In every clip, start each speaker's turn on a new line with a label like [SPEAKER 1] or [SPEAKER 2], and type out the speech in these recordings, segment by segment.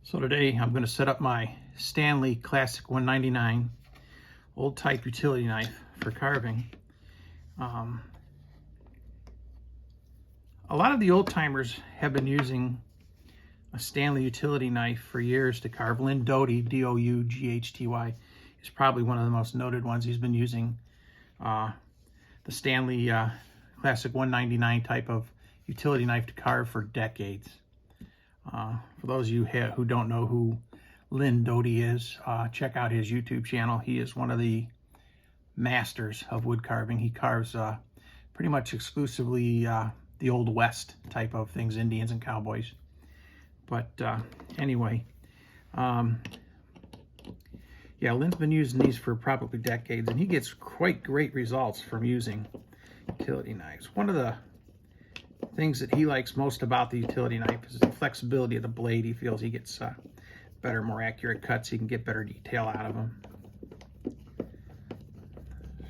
[SPEAKER 1] So today I'm going to set up my Stanley Classic 199 old type utility knife for carving. A lot of the old timers have been using a Stanley utility knife for years to carve. Lynn Doty, D-O-U-G-H-T-Y, is probably one of the most noted ones. He's been using the Stanley Classic 199 type of utility knife to carve for decades. For those of you who don't know who Lynn Doty is, check out his YouTube channel. He is one of the masters of wood carving. He carves pretty much exclusively the Old West type of things, Indians and cowboys. But anyway, yeah, Lynn's been using these for probably decades, and he gets quite great results from using utility knives. One of the things that he likes most about the utility knife is the flexibility of the blade. He feels he gets better, more accurate cuts. He can get better detail out of them.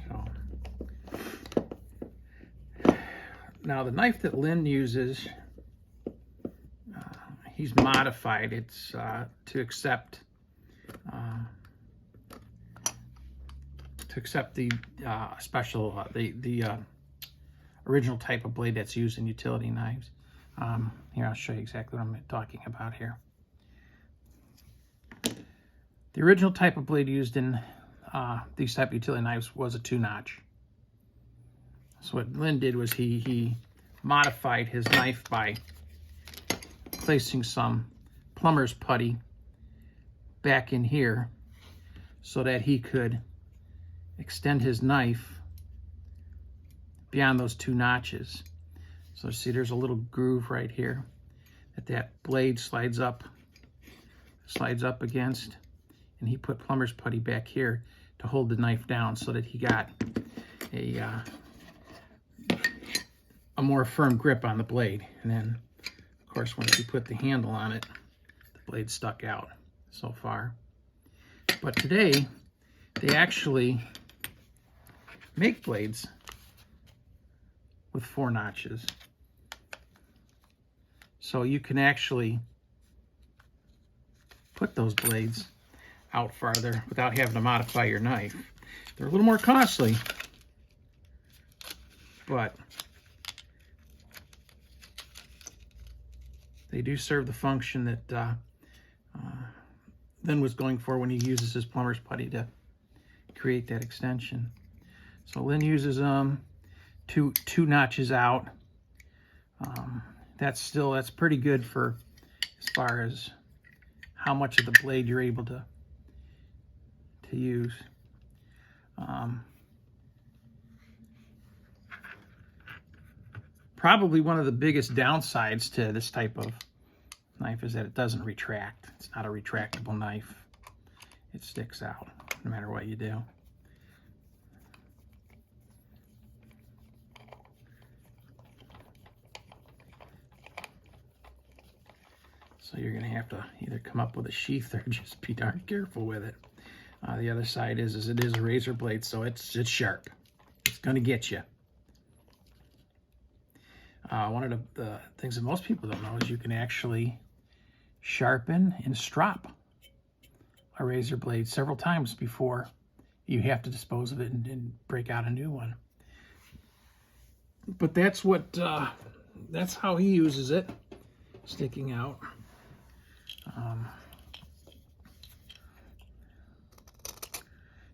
[SPEAKER 1] So, now the knife that Lynn uses, he's modified. It's to accept the special the original type of blade that's used in utility knives. Here, I'll show you exactly what I'm talking about here. The original type of blade used in these type of utility knives was a 2-notch. So what Lynn did was he modified his knife by placing some plumber's putty back in here so that he could extend his knife beyond those 2 notches. So see, there's a little groove right here that blade slides up against, and he put plumber's putty back here to hold the knife down so that he got a more firm grip on the blade. And then, of course, once you put the handle on it, the blade stuck out so far. But today, they actually make blades with 4 notches. So you can actually put those blades out farther without having to modify your knife. They're a little more costly, but they do serve the function that Lynn was going for when he uses his plumber's putty to create that extension. So Lynn uses two notches out. That's pretty good for as far as how much of the blade you're able to use. Probably one of the biggest downsides to this type of knife is that it doesn't retract. It's not a retractable knife. It sticks out no matter what you do. So you're going to have to either come up with a sheath or just be darn careful with it. The other side is it is a razor blade, so it's sharp. It's going to get you. One of the things that most people don't know is you can actually sharpen and strop a razor blade several times before you have to dispose of it and break out a new one. But that's how he uses it, sticking out.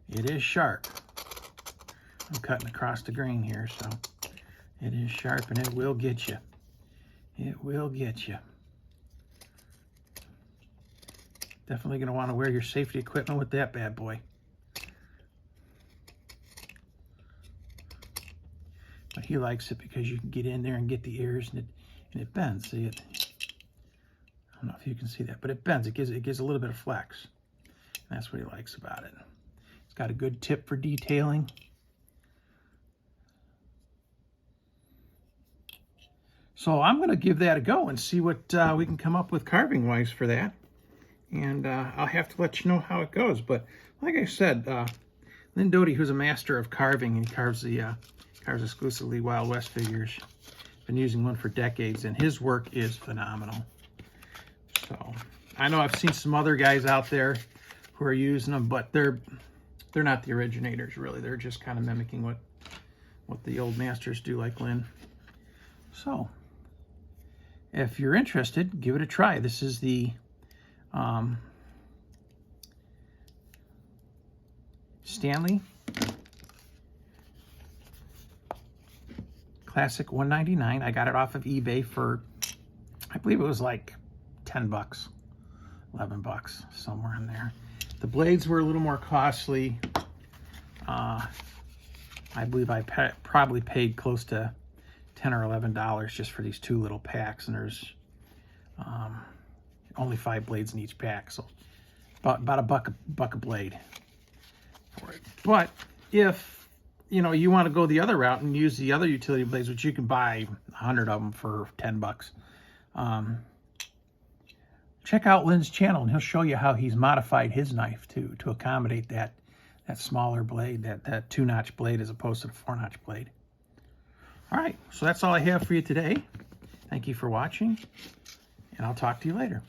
[SPEAKER 1] It is sharp. I'm cutting across the grain here, so it is sharp and it will get you. It will get you. Definitely going to want to wear your safety equipment with that bad boy. But he likes it because you can get in there and get the ears, and it bends. See it? I don't know if you can see that, but it bends. It gives a little bit of flex. And that's what he likes about it. It's got a good tip for detailing. So I'm going to give that a go and see what we can come up with carving-wise for that. And I'll have to let you know how it goes. But like I said, Lynn Doty, who's a master of carving, and he carves exclusively Wild West figures. Been using one for decades, and his work is phenomenal. So I know I've seen some other guys out there who are using them, but they're not the originators, really. They're just kind of mimicking what the old masters do, like Lynn. So, if you're interested, give it a try. This is the Stanley Classic 199. I got it off of eBay for, I believe it was like 10 bucks, 11 bucks, somewhere in there. The blades were a little more costly. I believe I probably paid close to $10 or $11 just for these two little packs, and there's only 5 blades in each pack, so about a buck a blade for it. But if you want to go the other route and use the other utility blades, which you can buy 100 of them for 10 bucks, check out Lynn's channel, and he'll show you how he's modified his knife to accommodate that smaller blade, that 2-notch blade as opposed to the 4-notch blade. All right, so that's all I have for you today. Thank you for watching, and I'll talk to you later.